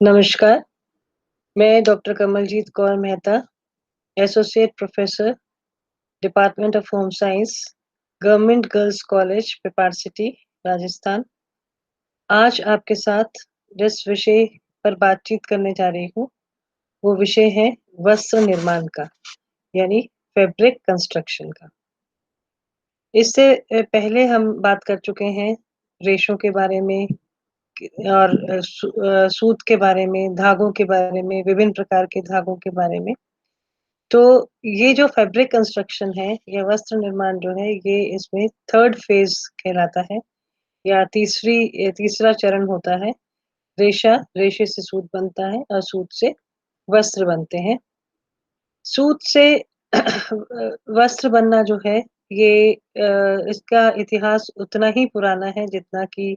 नमस्कार, मैं doctor Kamaljeet Kaur Mehta, associate professor, department of home science, government girls college, Pipar city, Rajasthan. आज आपके साथ जिस विषय पर बातचीत करने जा रही हूँ, वो विषय है वस्त्र निर्माण का, यानी फैब्रिक कंस्ट्रक्शन का। इससे पहले हम बात कर चुके हैं रेशों के बारे में और सूत के बारे में, धागों के बारे में, विभिन्न प्रकार के धागों के बारे में। तो ये जो फैब्रिक कंस्ट्रक्शन है या वस्त्र निर्माण जो है ये इसमें थर्ड फेज़ कहलाता है या तीसरा चरण होता है। रेशे से सूत बनता है और सूत से वस्त्र बनते हैं। सूत से वस्त्र बनना जो है ये इसका इतिहास उतना ही पुराना है जितना कि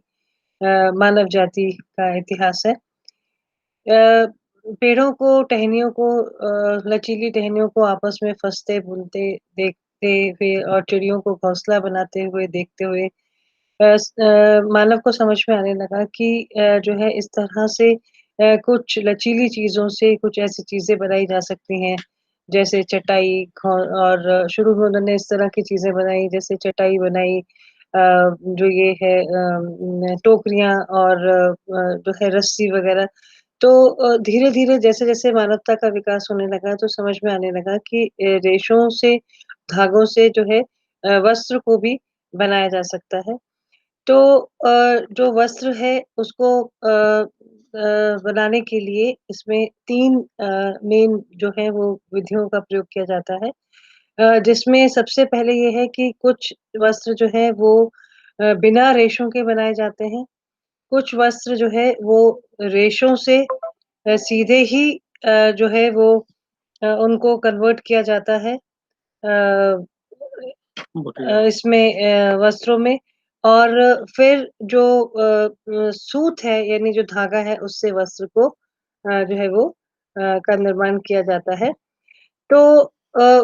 मानव जाति का इतिहास है। अ, पेड़ों को, टहनियों को लचीली टहनियों को आपस में फँसते-बुनते देखते हुए और चिड़ियों को घोंसला बनाते हुए देखते हुए मानव को समझ में आने लगा कि जो है इस तरह से कुछ लचीली चीज़ों से कुछ ऐसी चीज़ें बनाई जा सकती हैं, जैसे चटाई और शुरू में उन्होंने इस तरह की चीज़ें बनाई जैसे चटाई बनाई जो ये है टोकरियाँ और जो है रस्सी वग़ैरह तो धीरे-धीरे जैसे-जैसे मानवता का विकास होने लगा तो समझ में आने लगा कि रेशों से, धागों से जो है वस्त्र को भी बनाया जा सकता है। तो जो वस्त्र है उसको बनाने के लिए इसमें 3 मेन जो है वो विधियों का प्रयोग किया जाता है। जिसमें सबसे पहले ये है कि कुछ वस्त्र जो है वो बिना रेशों के बनाए जाते हैं। कुछ वस्त्र जो है वो रेशों से सीधे ही जो है वो उनको कन्वर्ट किया जाता है इसमें वस्त्रों में और फिर जो सूत है यानी जो धागा है उससे वस्त्र को जो है वो का निर्माण किया जाता है। तो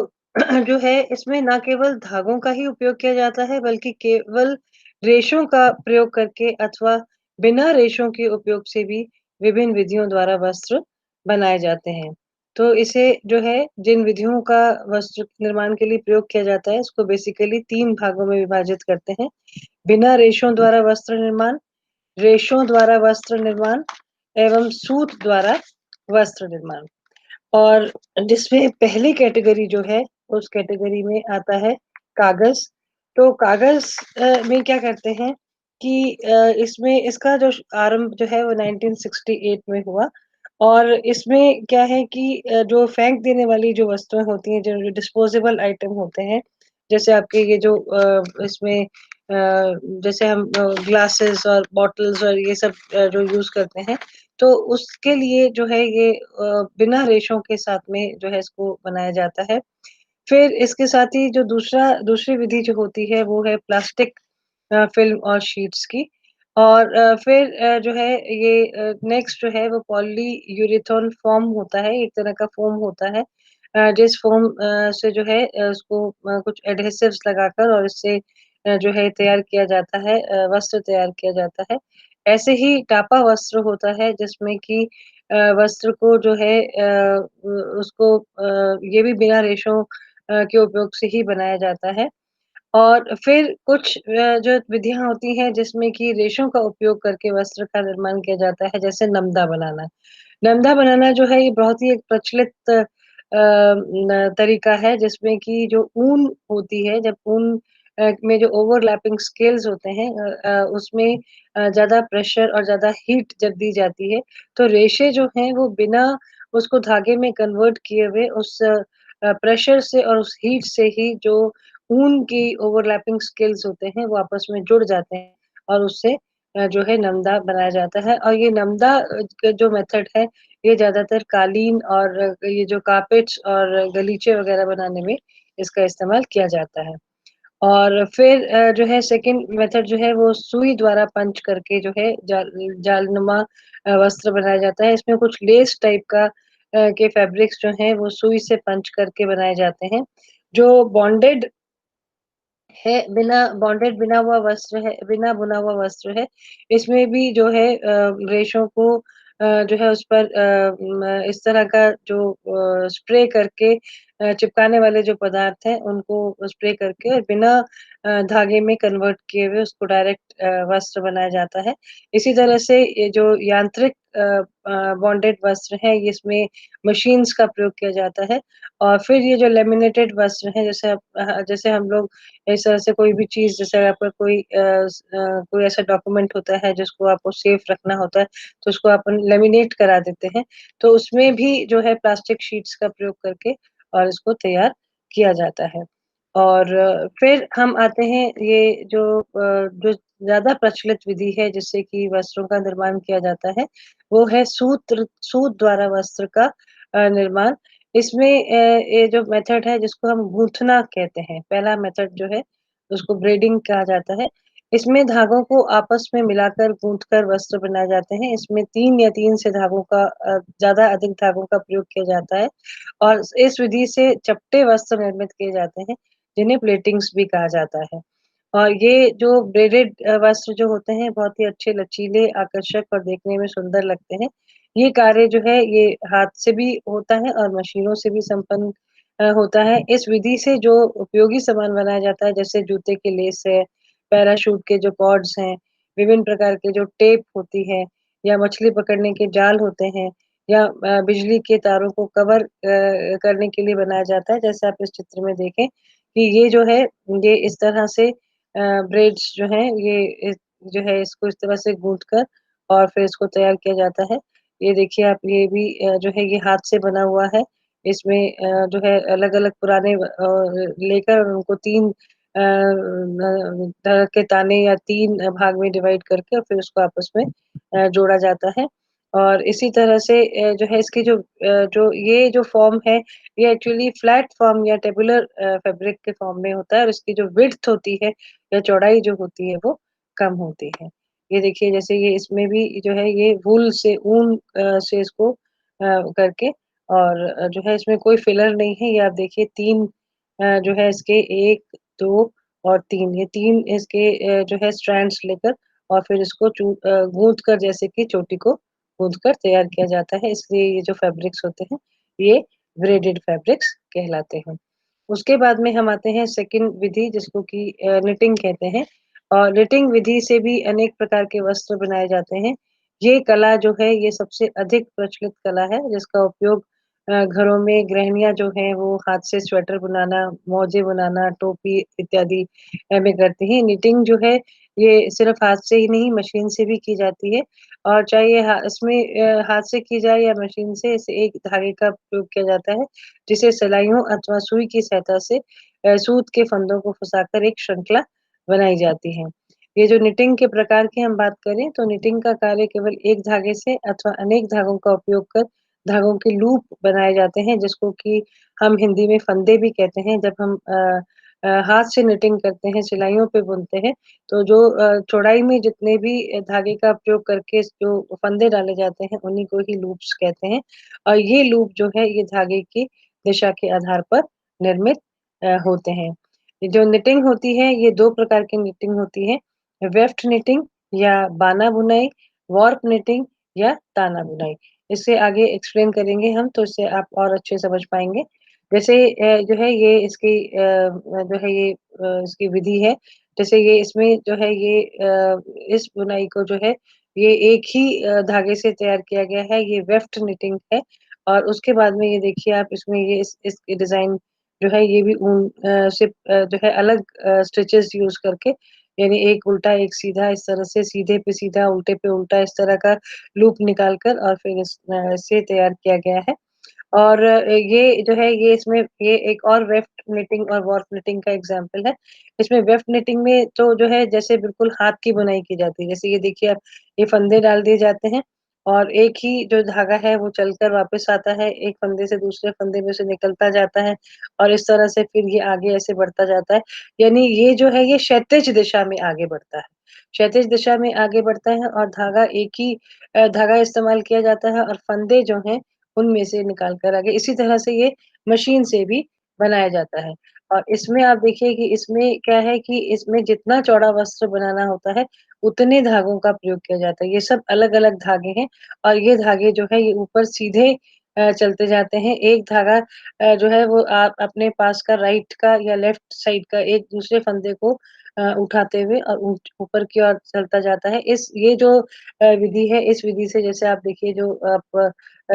जो है इसमें ना केवल धागों का ही उपयोग किया जाता है बल्कि केवल रेशों का प्रयोग करके अथवा बिना रेशों के उपयोग से भी विभिन्न विधियों द्वारा वस्त्र बनाए जाते हैं। तो इसे जो है जिन विधियों का वस्त्र निर्माण के लिए प्रयोग किया जाता है इसको बेसिकली 3 भागों में विभाजित करते हैं। बिना रेशों द्वारा वस्त्र निर्माण, रेशों द्वारा वस्त्र निर्माण एवं सूत द्वारा वस्त्र निर्माण। और जिसमें पहली कैटेगरी जो है, उस कैटेगरी में आता है कागज़। तो कागज़ में क्या करते हैं कि इसमें इसका जो आरंभ जो है वो 1968 में हुआ और इसमें क्या है कि जो फेंक देने वाली जो वस्तुएँ होती हैं, जो डिस्पोज़ेबल आइटम होते हैं, जैसे आपके ये जो इसमें जैसे हम ग्लासेस और बॉटल्स और ये सब जो यूज़ करते हैं, तो उसके लिए जो है ये बिना रेशों के साथ में जो है इसको बनाया जाता है। फिर इसके साथ ही जो दूसरी विधि जो होती है वो है प्लास्टिक फ़िल्म और शीट्स की और फिर जो है ये नेक्स्ट जो है वो पॉलीयूरेथेन फ़ोम होता है, एक तरह का फ़ोम होता है जिस फ़ोम से जो है उसको कुछ एडहेसिव्स लगाकर और इससे जो है तैयार किया जाता है वस्त्र तैयार किया जाता है। ऐसे ही टापा वस्त्र होता है जिसमें कि वस्त्र को जो है उसको ये भी बिना रेशों के उपयोग से ही बनाया जाता है। और फिर कुछ जो विधियाँ होती हैं जिसमें कि रेशों का उपयोग करके वस्त्र का निर्माण किया जाता है, जैसे नमदा बनाना। नमदा बनाना जो है ये बहुत ही एक प्रचलित न तरीका है जिसमें कि जो ऊन होती है, जब ऊन में जो ओवरलैपिंग स्केल्स होते हैं उसमें ज़्यादा प्रेशर और ज़्यादा हीट जब दी जाती है, तो रेशे जो हैं वो बिना उसको धागे में कन्वर्ट किए हुए उस प्रेशर से और उस हीट से ही जो ऊन की ओवरलैपिंग स्किल्स होते हैं वो आपस में जुड़ जाते हैं और उससे जो है नमदा बनाया जाता है और ये नमदा का जो मेथड है ये ज़्यादातर कालीन और ये जो कारपेट्स और गलीचे वगैरह बनाने में इसका इस्तेमाल किया जाता है। और फिर जो है सेकंड मेथड जो है वो सुई द्वारा पंच करके जो है जालनुमा वस्त्र बनाया जाता है। इसमें कुछ लेस टाइप का के फैब्रिक्स जो हैं वो सुई से पंच करके बनाए जाते हैं। जो बॉन्डेड है बिना हुआ वस्त्र है बिना बुना हुआ वस्त्र है, इसमें भी जो है रेशों को जो है उस पर इस तरह का जो स्प्रे करके चिपकाने वाले जो पदार्थ हैं उनको स्प्रे करके और बिना धागे में कन्वर्ट किए हुए उसको डायरेक्ट वस्त्र बनाया जाता है। इसी तरह से ये जो यांत्रिक बॉन्डेड वस्त्र हैं, इसमें मशीन्स का प्रयोग किया जाता है और फिर ये जो लैमिनेटेड वस्त्र हैं, जैसे हम लोग इस तरह से कोई भी चीज़ जैसे आपका कोई ऐसा डॉक्यूमेंट होता है जिसको आपको सेफ रखना होता है, तो उसको अपन लैमिनेट करा देते हैं। तो उसमें भी जो है प्लास्टिक शीट्स का प्रयोग करके और इसको तैयार किया जाता है। और फिर हम आते हैं ये जो ज़्यादा प्रचलित विधि है जिससे कि वस्त्रों का निर्माण किया जाता है, वो है सूत द्वारा वस्त्र का निर्माण। इसमें ये जो मेथड है जिसको हम गूँथना कहते हैं, पहला मेथड जो है उसको ब्रेडिंग कहा जाता है। इसमें धागों को आपस में मिलाकर गूँथ कर वस्त्र बनाए जाते हैं। इसमें 3 या 3 से धागों का ज़्यादा अधिक धागों का प्रयोग किया जाता है और इस विधि से चपटे वस्त्र निर्मित किए जाते हैं, जिन्हें प्लेटिंग्स भी कहा जाता है। और ये जो ब्रेडेड वस्त्र जो होते हैं बहुत ही अच्छे लचीले, आकर्षक और देखने में सुंदर लगते हैं। ये कार्य जो है ये हाथ से भी होता है और मशीनों से भी संपन्न होता है। इस विधि से जो उपयोगी सामान बनाया जाता है जैसे जूते की लेस है, पैराशूट के जो कॉर्ड्स हैं, विभिन्न प्रकार के जो टेप होती है या मछली पकड़ने के जाल होते हैं या बिजली के तारों को कवर करने के लिए बनाया जाता है। जैसे आप इस चित्र में देखें कि ये जो है ये इस तरह से ब्रेड्स जो हैं ये जो है इसको इस तरह से गूँथ कर और फिर इसको तैयार किया जाता है। ये देखिए आप ये भी जो है ये हाथ से बना हुआ है। इसमें जो है अलग-अलग पुराने लेकर उनको 3 तरह के ताने या 3 भाग में डिवाइड करके और फिर उसको आपस में जोड़ा जाता है। और इसी तरह से जो है इसकी जो ये जो फ़ॉर्म है, ये एक्चुअली फ्लैट फ़ॉर्म या टेबुलर फैब्रिक के फ़ॉर्म में होता है और इसकी जो विड्थ होती है या चौड़ाई जो होती है वो कम होती है। ये देखिए जैसे ये इसमें भी जो है ये वूल से ऊन से इसको करके और जो है इसमें कोई फिलर नहीं है। ये आप देखिए 3 जो है इसके 1, 2 और 3 ये 3 इसके जो है स्ट्रैंड्स लेकर और फिर इसको गूँथ कर जैसे कि चोटी को गूँथ कर तैयार किया जाता है। इसलिए ये जो फैब्रिक्स होते हैं, ये ब्रेडेड फैब्रिक्स कहलाते हैं। उसके बाद में हम आते हैं सेकंड विधि जिसको कि निटिंग कहते हैं और निटिंग विधि से भी अनेक प्रकार के वस्त्र बनाए जाते हैं। ये कला जो है ये सबसे अधिक प्रचलित कला है जिसका उपयोग घरों में गृहिणियाँ जो हैं वो हाथ से स्वेटर बनाना, मोजे बनाना, टोपी इत्यादि में करती हैं। निटिंग जो है ये सिर्फ़ हाथ से ही नहीं मशीन से भी की जाती है और चाहे ये इसमें हाथ से की जाए या मशीन से इस एक धागे का प्रयोग किया जाता है, जिसे सिलाइयों अथवा सुई की सहायता से सूत के फंदों को फँसाकर एक श्रृंखला बनाई जाती है। ये जो निटिंग के प्रकार की हम बात करें तो निटिंग का कार्य केवल एक धागे से अथवा अनेक धागों का उपयोग कर धागों के लूप बनाए जाते हैं जिसको कि हम हिंदी में फंदे भी कहते हैं। जब हम हाथ से निटिंग करते हैं, सिलाइयों पे बुनते हैं, तो जो चौड़ाई में जितने भी धागे का प्रयोग करके जो फंदे डाले जाते हैं, उन्हीं को ही लूप्स कहते हैं और ये लूप जो है ये धागे की दिशा के आधार पर निर्मित होते हैं। ये जो निटिंग होती है, ये 2 प्रकार की निटिंग होती है, वेफ्ट निटिंग या बाना बुनाई, वार्प निटिंग या ताना बुनाई। इससे आगे एक्सप्लेन करेंगे हम, तो इससे आप और अच्छे समझ पाएँगे। जैसे जो है ये इसकी जो है ये इसकी विधि है, जैसे ये इसमें जो है ये इस बुनाई को जो है, ये एक ही धागे से तैयार किया गया है, ये वेफ्ट निटिंग है और उसके बाद में ये देखिए आप इसमें ये इसकी डिज़ाइन जो है ये भी ऊन से जो है अलग स्टिचेस यूज़ करके यानी एक उल्टा एक सीधा इस तरह से सीधे पे सीधा, उल्टे पे उल्टा इस तरह का लूप निकाल कर और फिर इसे तैयार किया गया है। और ये जो है ये इसमें ये एक और वेफ्ट निटिंग और वॉर्प निटिंग का एग्ज़ाम्पल है। इसमें वेफ्ट निटिंग में तो जो है जैसे बिल्कुल हाथ की बुनाई की जाती है। जैसे ये देखिए आप ये फंदे डाल दिए जाते हैं और एक ही जो धागा है वो चलकर वापस आता है, एक फंदे से दूसरे फंदे में से निकलता जाता है और इस तरह से फिर ये आगे ऐसे बढ़ता जाता है। यानी ये जो है ये क्षैतिज दिशा में आगे बढ़ता है। क्षैतिज दिशा में आगे बढ़ता है और धागा एक ही धागा इस्तेमाल किया जाता है और फंदे जो हैं उनमें से निकाल कर आगे इसी तरह से ये मशीन से भी बनाया जाता है। और इसमें आप देखिए कि इसमें क्या है कि इसमें जितना चौड़ा वस्त्र बनाना होता है, उतने धागों का प्रयोग किया जाता है। ये सब अलग-अलग धागे हैं और ये धागे जो है ये ऊपर सीधे चलते जाते हैं। एक धागा जो है वो आप अपने पास का राइट का या लेफ्ट साइड का एक दूसरे फंदे को उठाते हुए और ऊपर की ओर चलता जाता है। इस ये जो विधि है, इस विधि से जैसे आप देखिए जो आप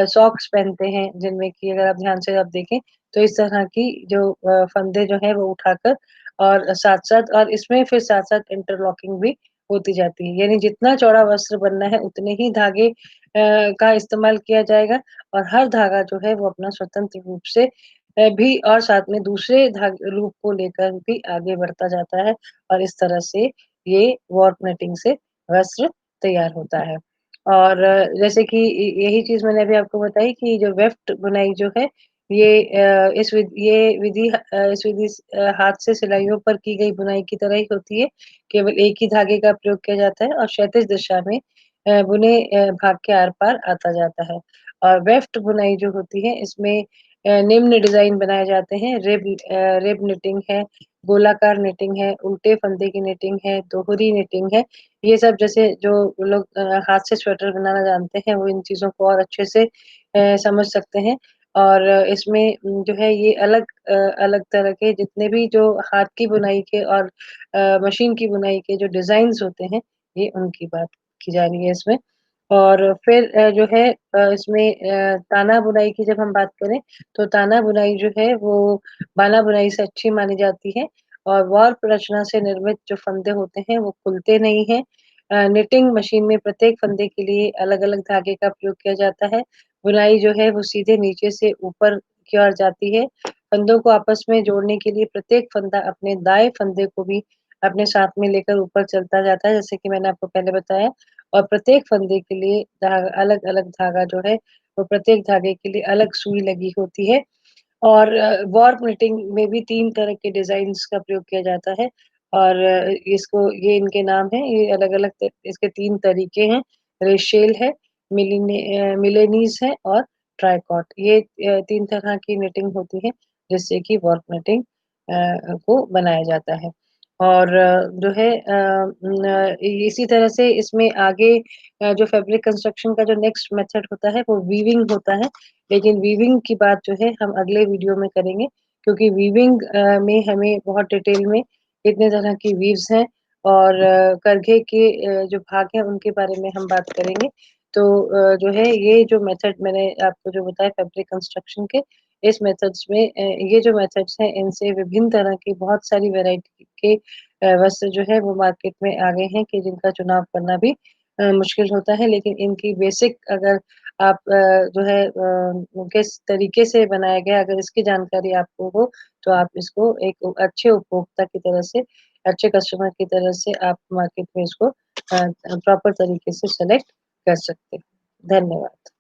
सॉक्स पहनते हैं, जिनमें कि अगर आप ध्यान से आप देखें, तो इस तरह की जो फंदे जो हैं वो उठाकर और साथ-साथ और इसमें फिर साथ-साथ इंटरलॉकिंग भी होती जाती है। यानी जितना चौड़ा वस्त्र बनना है, उतने ही धागे का इस्तेमाल किया जाएगा और हर धागा जो है वो अपना स्वतंत्र रूप से भी और साथ में दूसरे रूप को लेकर भी आगे बढ़ता जाता है और इस तरह से ये वॉर्प नेटिंग से वस्त्र तैयार होता है। और जैसे कि यही चीज़ मैंने अभी आपको बताई कि जो वेफ्ट बुनाई जो है ये ये विधि इस विधि हाथ से सिलाइयों पर की गई बुनाई की तरह ही होती है। केवल एक ही धागे का प्रयोग किया जाता है और क्षैतिज दिशा में बुने भाग के आर-पार आता जाता है। और वेफ्ट बुनाई जो होती है इसमें निम्न डिज़ाइन बनाए जाते हैं। रिब निटिंग है, गोलाकार निटिंग है, उल्टे फंदे की निटिंग है, दोहरी निटिंग है। ये सब जैसे जो लोग हाथ से स्वेटर बनाना जानते हैं, वो इन चीज़ों को और अच्छे से समझ सकते हैं। और इसमें जो है ये अलग तरह के जितने भी जो हाथ की बुनाई के और मशीन की बुनाई के जो डिज़ाइन्स होते हैं, ये उनकी बात की जा रही है इसमें। और फिर जो है इसमें ताना बुनाई की जब हम बात करें, तो ताना बुनाई जो है वो बाना बुनाई से अच्छी मानी जाती है और वार्प रचना से निर्मित जो फंदे होते हैं, वो खुलते नहीं हैं। निटिंग मशीन में प्रत्येक फंदे के लिए अलग-अलग धागे का प्रयोग किया जाता है। बुनाई जो है वो सीधे नीचे से ऊपर की ओर जाती है। फंदों को आपस में जोड़ने के लिए प्रत्येक फंदा अपने दाएँ फंदे को भी अपने साथ में लेकर ऊपर चलता जाता है, जैसे कि मैंने आपको पहले बताया। और प्रत्येक फंदे के लिए अलग-अलग धागा जो है, वो प्रत्येक धागे के लिए अलग सुई लगी होती है। और वॉर्प निटिंग में भी 3 तरह के डिज़ाइन्स का प्रयोग किया जाता है और इसको ये इनके नाम हैं, ये अलग-अलग इसके 3 तरीके हैं, रेशेल है, मिलेनीज़ है और ट्राइकॉट। ये 3 तरह की निटिंग होती है, जिससे कि वॉर्प निटिंग को बनाया जाता है। और जो है इसी तरह से इसमें आगे जो फैब्रिक कंस्ट्रक्शन का जो नेक्स्ट मेथड होता है, वो वीविंग होता है। लेकिन वीविंग की बात जो है हम अगले वीडियो में करेंगे क्योंकि वीविंग में हमें बहुत डिटेल में कितने तरह की वीव्स हैं और करघे के जो भाग हैं उनके बारे में हम बात करेंगे। तो जो है ये जो मेथड मैंने आपको जो बताया फैब्रिक कंस्ट्रक्शन के इस मेथड्स में ये जो मेथड्स हैं इनसे विभिन्न तरह की बहुत सारी वैरायटी के वस्त्र जो है वो मार्केट में आ गए हैं कि जिनका चुनाव करना भी मुश्किल होता है लेकिन इनकी बेसिक अगर आप जो है किस तरीके से बनाया गया अगर इसकी जानकारी आपको हो, तो आप इसको एक अच्छे उपभोक्ता की तरह से, अच्छे कस्टमर की तरह से आप मार्केट में इसको प्रॉपर तरीके से सेलेक्ट कर सकते हैं। धन्यवाद।